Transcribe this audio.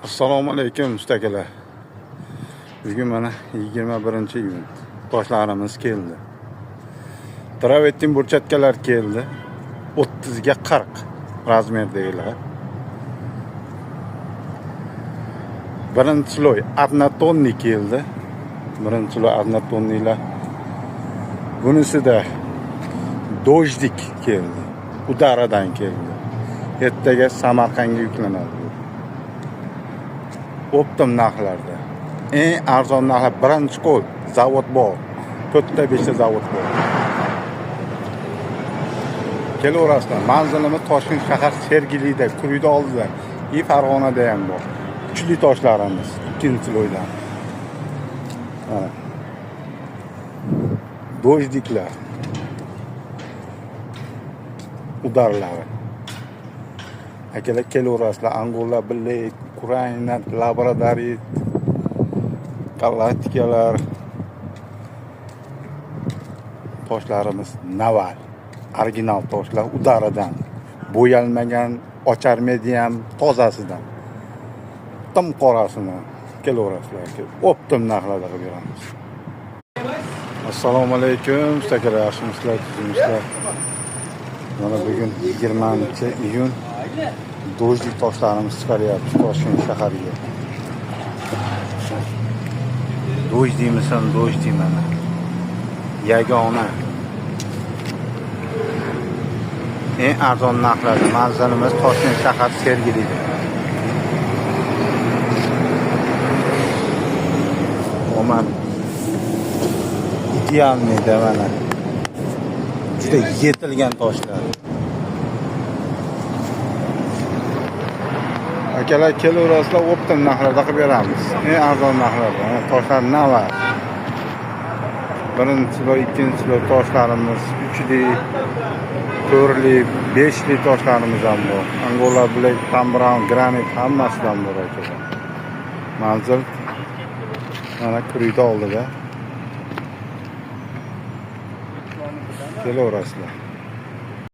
Assalomu alaykum ustakalar. Bugun mana 21-iyun. Toshlarimiz keldi. Travettin burchatkalar keldi. 30 ga 40 razmerdagilar. Birinchi loy однотонный keldi. Birinchi loy однотонныйlar. Bunisida dojdik keldi. Udaradan keldi. Ertaga Samarqandga yuklanadi. Optim narxlarda. Eng arzon narxlar birinchi qo'l zavod bor. 4-5 zavod bor. Kelaverasizlar. Manzilimiz Toshkent shahar Sergelida, Kurida oldida, Farg'onada ham bor. Kuchli toshlarimiz ikkinchi loydan. Dojdiklar. Udarlari. Akalar kelaverasizlar. Angola, Bilek, Ukraina, Laboratoriy, Galatikalar. Toshlarimiz Naval. Original toshlar udaradan. Bo'yalmagan, ocharmedi ham tozasidan. Tim qorasini kelaverasizlar. Optim narxlarda qilib beramiz. Assalomu alaykum, ustakalar, yaxshimisizlar, tuzimizlar. Mana bugun 20-iyun. Dojdik toshlarimiz chiqaryapti Toshkent shahariga. Dojdiymisan, dojdi mana. Yagona. Eng arzon narxlarda manzilimiz Toshkent shahar Sergelida. Oman idealniy mana. Juda yetilgan toshlar. Akalar kelaverasizlar, optim narxlarda qilib beramiz. Eng arzon narxlarda. Toshlar Naval. Birinchi va ikkinchi toshlarimiz 3li, 4li, 5li toshlarimiz ham bor. Angola, Bilek, Tambrown, Granit hammasidan bor akalar. Manzil mana Kurida oldida. Kelaverasizlar.